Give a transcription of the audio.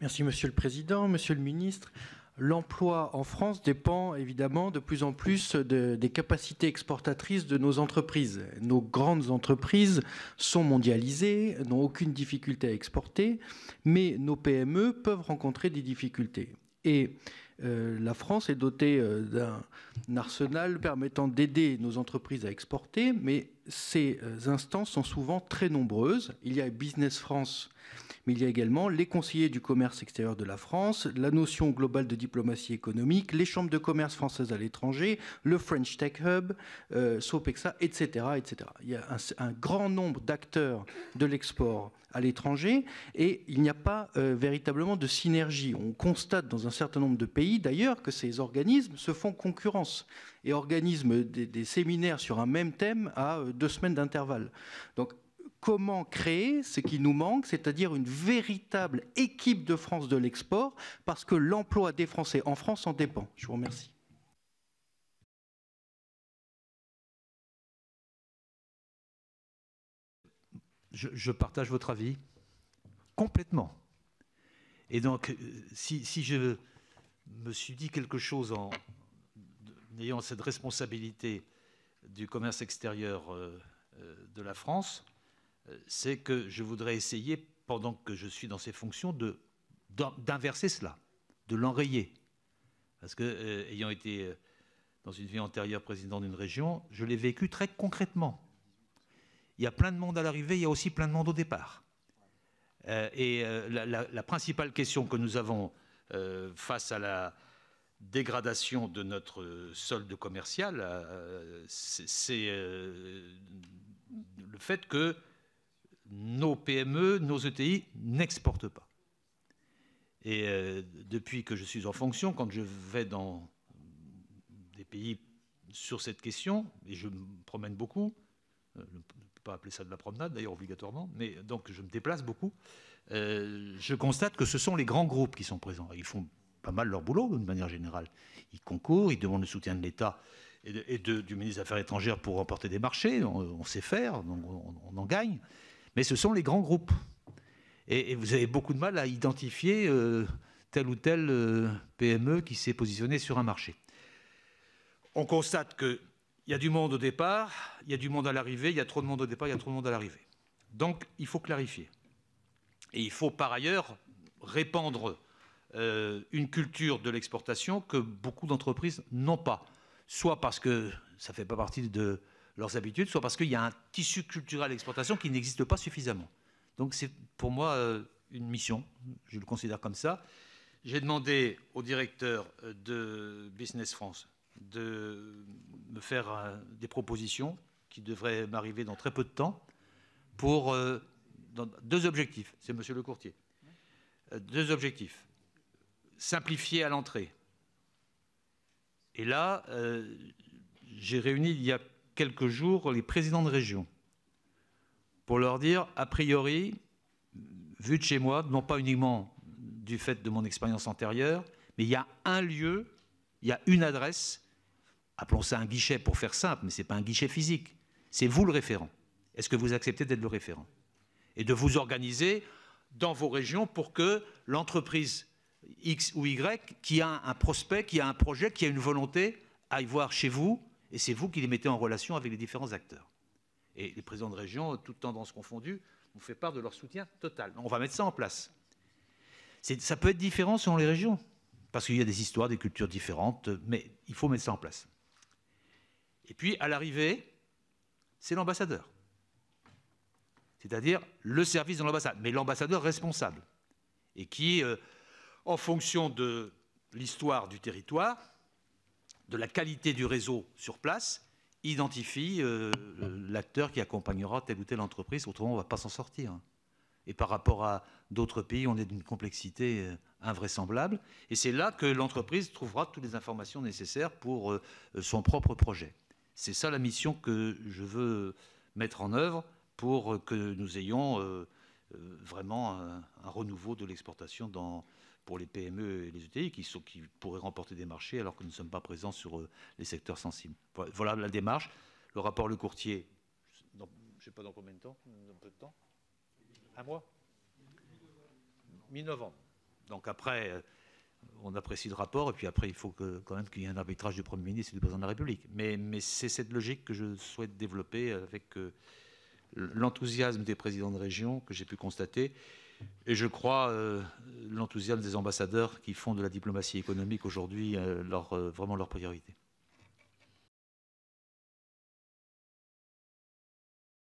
Merci Monsieur le Président, Monsieur le Ministre. L'emploi en France dépend évidemment de plus en plus des capacités exportatrices de nos entreprises. Nos grandes entreprises sont mondialisées, n'ont aucune difficulté à exporter, mais nos PME peuvent rencontrer des difficultés. Et la France est dotée d'un arsenal permettant d'aider nos entreprises à exporter, mais ces instances sont souvent très nombreuses. Il y a Business France, mais il y a également les conseillers du commerce extérieur de la France, la notion globale de diplomatie économique, les chambres de commerce françaises à l'étranger, le French Tech Hub, Sopexa, etc., etc. Il y a un grand nombre d'acteurs de l'export à l'étranger et il n'y a pas véritablement de synergie. On constate dans un certain nombre de pays d'ailleurs que ces organismes se font concurrence et organisent des séminaires sur un même thème à 2 semaines d'intervalle. Donc comment créer ce qui nous manque, c'est-à-dire une véritable équipe de France de l'export, parce que l'emploi des Français en France en dépend. Je vous remercie. Je partage votre avis complètement. Et donc, si je me suis dit quelque chose en ayant cette responsabilité du commerce extérieur de la France, c'est que je voudrais essayer, pendant que je suis dans ces fonctions, d'inverser cela, de l'enrayer. Parce que, ayant été dans une vie antérieure président d'une région, je l'ai vécu très concrètement. Il y a plein de monde à l'arrivée, il y a aussi plein de monde au départ. La principale question que nous avons face à la dégradation de notre solde commercial, c'est le fait que nos PME, nos ETI n'exportent pas. Et depuis que je suis en fonction, quand je vais dans des pays sur cette question, et je me promène beaucoup, je ne peux pas appeler ça de la promenade d'ailleurs obligatoirement, mais donc je me déplace beaucoup, je constate que ce sont les grands groupes qui sont présents. Ils font pas mal leur boulot d'une manière générale. Ils concourent, ils demandent le soutien de l'État et du ministre des Affaires étrangères pour remporter des marchés. On sait faire, donc on en gagne. Mais ce sont les grands groupes. Et vous avez beaucoup de mal à identifier tel ou tel PME qui s'est positionné sur un marché. On constate qu'il y a du monde au départ, il y a du monde à l'arrivée, il y a trop de monde au départ, il y a trop de monde à l'arrivée. Donc il faut clarifier. Et il faut par ailleurs répandre une culture de l'exportation que beaucoup d'entreprises n'ont pas. Soit parce que ça ne fait pas partie de leurs habitudes, soit parce qu'il y a un tissu culturel d'exportation qui n'existe pas suffisamment. Donc c'est pour moi une mission, je le considère comme ça. J'ai demandé au directeur de Business France de me faire des propositions qui devraient m'arriver dans très peu de temps pour dans 2 objectifs. C'est monsieur le courtier. 2 objectifs. Simplifier à l'entrée. Et là, j'ai réuni il y a quelques jours les présidents de région pour leur dire, a priori, vu de chez moi, non pas uniquement du fait de mon expérience antérieure, mais il y a un lieu, il y a une adresse, appelons ça un guichet pour faire simple, mais ce n'est pas un guichet physique, c'est vous le référent. Est-ce que vous acceptez d'être le référent? Et de vous organiser dans vos régions pour que l'entreprise X ou Y, qui a un prospect, qui a un projet, qui a une volonté, aille voir chez vous, et c'est vous qui les mettez en relation avec les différents acteurs. Et les présidents de région, toutes tendances confondues, vous fait part de leur soutien total. On va mettre ça en place. Ça peut être différent selon les régions, parce qu'il y a des histoires, des cultures différentes, mais il faut mettre ça en place. Et puis, à l'arrivée, c'est l'ambassadeur. C'est-à-dire le service de l'ambassade, mais l'ambassadeur responsable, et qui, en fonction de l'histoire du territoire, de la qualité du réseau sur place, identifie l'acteur qui accompagnera telle ou telle entreprise, autrement on ne va pas s'en sortir. Et par rapport à d'autres pays, on est d'une complexité invraisemblable. Et c'est là que l'entreprise trouvera toutes les informations nécessaires pour son propre projet. C'est ça la mission que je veux mettre en œuvre pour que nous ayons vraiment un renouveau de l'exportation pour les PME et les ETI qui pourraient remporter des marchés alors que nous ne sommes pas présents sur les secteurs sensibles. Voilà la démarche. Le rapport Le Courtier, je ne sais pas dans combien de temps, un peu de temps. Un mois? Mi-novembre. Donc après, on apprécie le rapport, et puis après, il faut quand même qu'il y ait un arbitrage du Premier ministre et du Président de la République. Mais c'est cette logique que je souhaite développer avec l'enthousiasme des présidents de région que j'ai pu constater, et je crois l'enthousiasme des ambassadeurs qui font de la diplomatie économique aujourd'hui vraiment leur priorité.